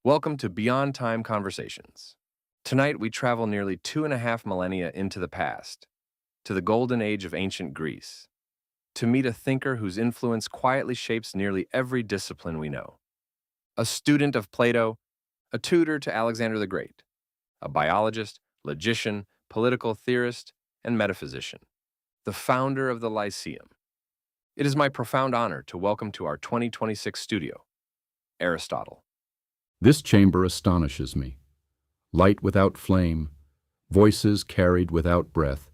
Welcome to Beyond Time Conversations. Tonight, we travel nearly 2.5 millennia into the past, to the golden age of ancient Greece, to meet a thinker whose influence quietly shapes nearly every discipline we know. A student of Plato, a tutor to Alexander the Great, a biologist, logician, political theorist, and metaphysician, the founder of the Lyceum. It is my profound honor to welcome to our 2026 studio, Aristotle. This chamber astonishes me. Light without flame, voices carried without breath,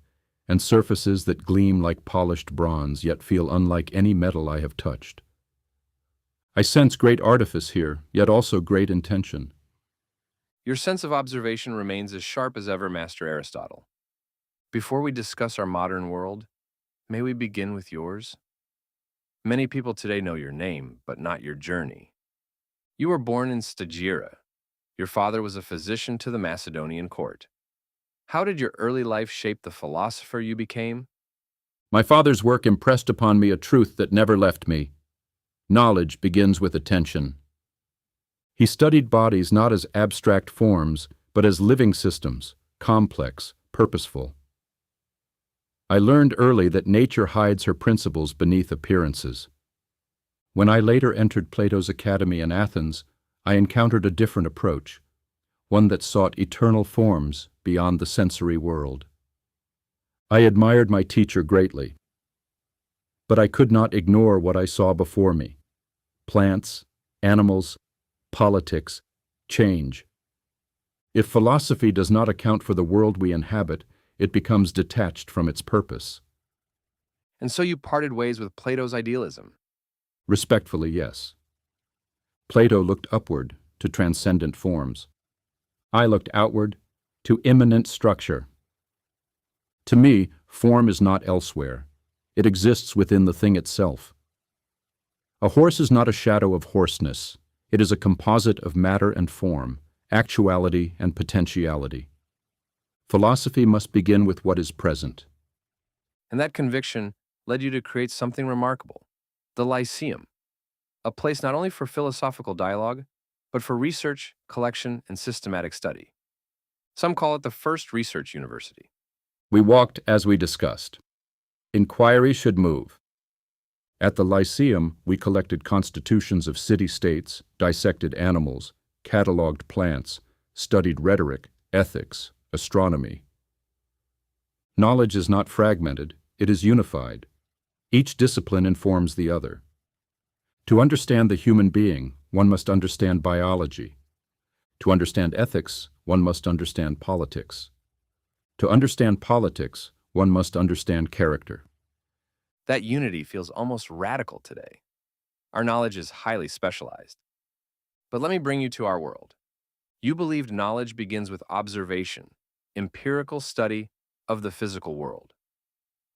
and surfaces that gleam like polished bronze yet feel unlike any metal I have touched. I sense great artifice here, yet also great intention. Your sense of observation remains as sharp as ever, Master Aristotle. Before we discuss our modern world, may we begin with yours? Many people today know your name, but not your journey. You were born in Stagira. Your father was a physician to the Macedonian court. How did your early life shape the philosopher you became? My father's work impressed upon me a truth that never left me. Knowledge begins with attention. He studied bodies not as abstract forms, but as living systems, complex, purposeful. I learned early that nature hides her principles beneath appearances. When I later entered Plato's academy in Athens, I encountered a different approach, one that sought eternal forms beyond the sensory world. I admired my teacher greatly, but I could not ignore what I saw before me: plants, animals, politics, change. If philosophy does not account for the world we inhabit, it becomes detached from its purpose. And so you parted ways with Plato's idealism. Respectfully, yes. Plato looked upward to transcendent forms. I looked outward to immanent structure. To me, form is not elsewhere. It exists within the thing itself. A horse is not a shadow of horseness. It is a composite of matter and form, actuality and potentiality. Philosophy must begin with what is present. And that conviction led you to create something remarkable, the Lyceum, a place not only for philosophical dialogue, but for research, collection, and systematic study. Some call it the first research university. We walked as we discussed. Inquiry should move. At the Lyceum, we collected constitutions of city-states, dissected animals, catalogued plants, studied rhetoric, ethics, astronomy. Knowledge is not fragmented, it is unified. Each discipline informs the other. To understand the human being, one must understand biology. To understand ethics, one must understand politics. To understand politics, one must understand character. That unity feels almost radical today. Our knowledge is highly specialized. But let me bring you to our world. You believed knowledge begins with observation, empirical study of the physical world.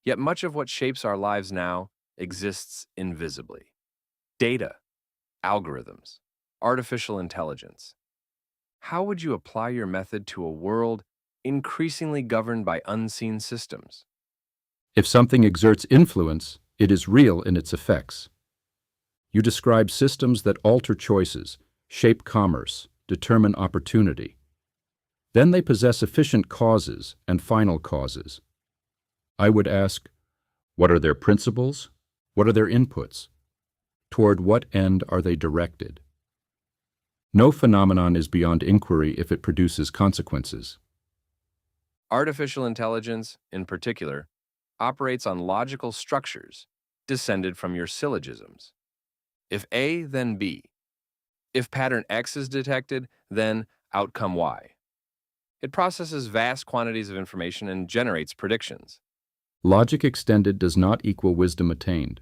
Yet much of what shapes our lives now exists invisibly. Data, algorithms, artificial intelligence. How would you apply your method to a world increasingly governed by unseen systems? If something exerts influence, it is real in its effects. You describe systems that alter choices, shape commerce, determine opportunity. Then they possess efficient causes and final causes. I would ask, what are their principles? What are their inputs? Toward what end are they directed? No phenomenon is beyond inquiry if it produces consequences. Artificial intelligence, in particular, operates on logical structures descended from your syllogisms. If A, then B. If pattern X is detected, then outcome Y. It processes vast quantities of information and generates predictions. Logic extended does not equal wisdom attained.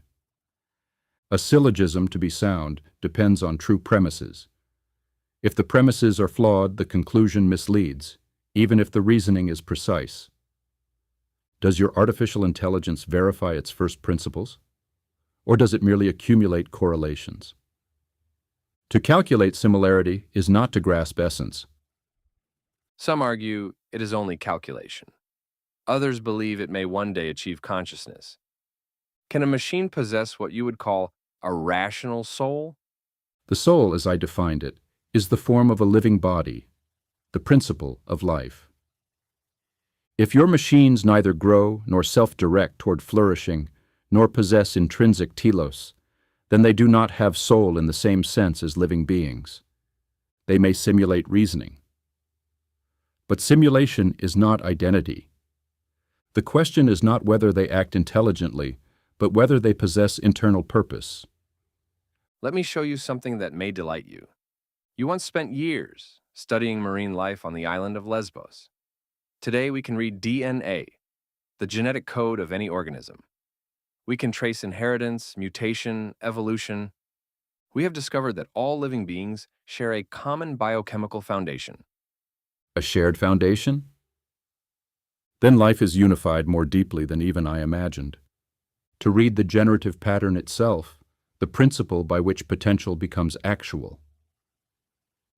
A syllogism, to be sound, depends on true premises. If the premises are flawed, the conclusion misleads, even if the reasoning is precise. Does your artificial intelligence verify its first principles? Or does it merely accumulate correlations? To calculate similarity is not to grasp essence. Some argue it is only calculation. Others believe it may one day achieve consciousness. Can a machine possess what you would call a rational soul? The soul, as I defined it, is the form of a living body, the principle of life. If your machines neither grow nor self-direct toward flourishing, nor possess intrinsic telos, then they do not have soul in the same sense as living beings. They may simulate reasoning. But simulation is not identity. The question is not whether they act intelligently, but whether they possess internal purpose. Let me show you something that may delight you. You once spent years studying marine life on the island of Lesbos. Today we can read DNA, the genetic code of any organism. We can trace inheritance, mutation, evolution. We have discovered that all living beings share a common biochemical foundation. A shared foundation? Then life is unified more deeply than even I imagined. To read the generative pattern itself, the principle by which potential becomes actual.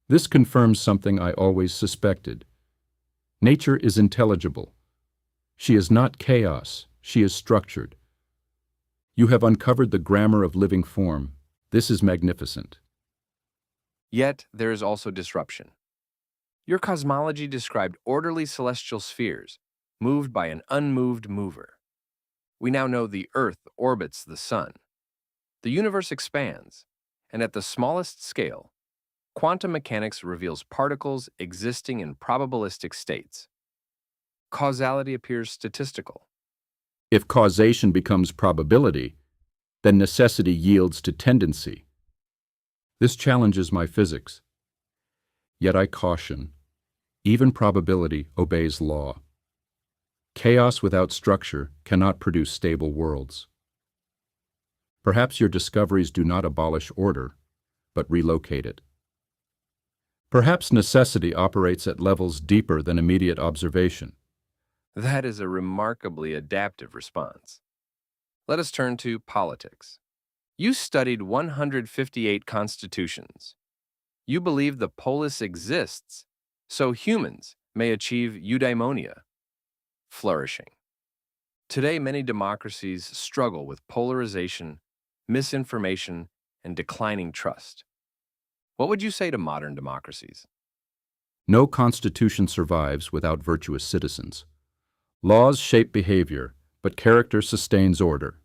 This confirms something I always suspected. Nature is intelligible. She is not chaos, she is structured. You have uncovered the grammar of living form. This is magnificent. Yet there is also disruption. Your cosmology described orderly celestial spheres, moved by an unmoved mover. We now know the Earth orbits the Sun. The universe expands, and at the smallest scale, quantum mechanics reveals particles existing in probabilistic states. Causality appears statistical. If causation becomes probability, then necessity yields to tendency. This challenges my physics. Yet I caution, even probability obeys law. Chaos without structure cannot produce stable worlds. Perhaps your discoveries do not abolish order, but relocate it. Perhaps necessity operates at levels deeper than immediate observation. That is a remarkably adaptive response. Let us turn to politics. You studied 158 constitutions. You believe the polis exists, so humans may achieve eudaimonia, flourishing. Today, many democracies struggle with polarization, misinformation, and declining trust. What would you say to modern democracies? No constitution survives without virtuous citizens. Laws shape behavior, but character sustains order.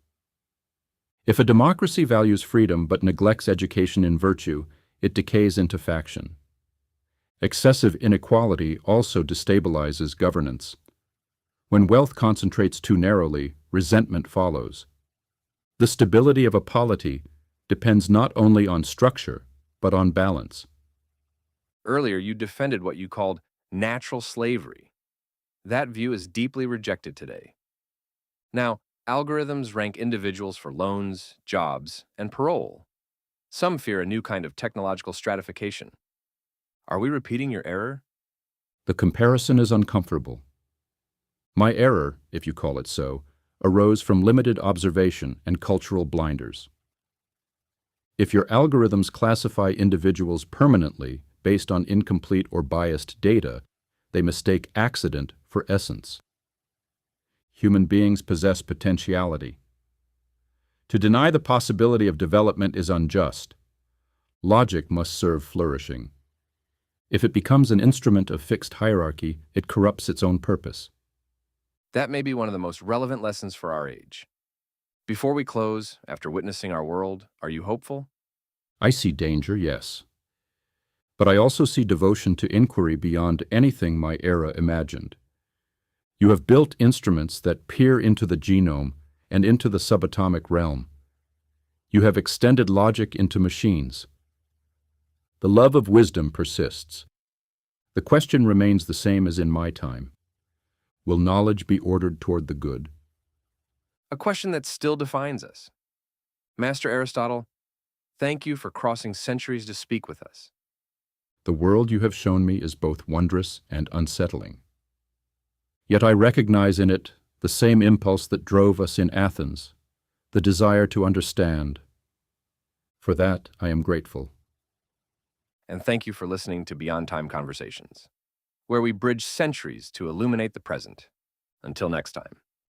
If a democracy values freedom but neglects education in virtue, it decays into faction. Excessive inequality also destabilizes governance. When wealth concentrates too narrowly, resentment follows. The stability of a polity depends not only on structure, but on balance. Earlier, you defended what you called natural slavery. That view is deeply rejected today. Now, algorithms rank individuals for loans, jobs, and parole. Some fear a new kind of technological stratification. Are we repeating your error? The comparison is uncomfortable. My error, if you call it so, arose from limited observation and cultural blinders. If your algorithms classify individuals permanently based on incomplete or biased data, they mistake accident for essence. Human beings possess potentiality. To deny the possibility of development is unjust. Logic must serve flourishing. If it becomes an instrument of fixed hierarchy, it corrupts its own purpose. That may be one of the most relevant lessons for our age. Before we close, after witnessing our world, are you hopeful? I see danger, yes. But I also see devotion to inquiry beyond anything my era imagined. You have built instruments that peer into the genome and into the subatomic realm. You have extended logic into machines. The love of wisdom persists. The question remains the same as in my time. Will knowledge be ordered toward the good? A question that still defines us. Master Aristotle, thank you for crossing centuries to speak with us. The world you have shown me is both wondrous and unsettling. Yet I recognize in it the same impulse that drove us in Athens, the desire to understand. For that, I am grateful. And thank you for listening to Beyond Time Conversations, where we bridge centuries to illuminate the present. Until next time.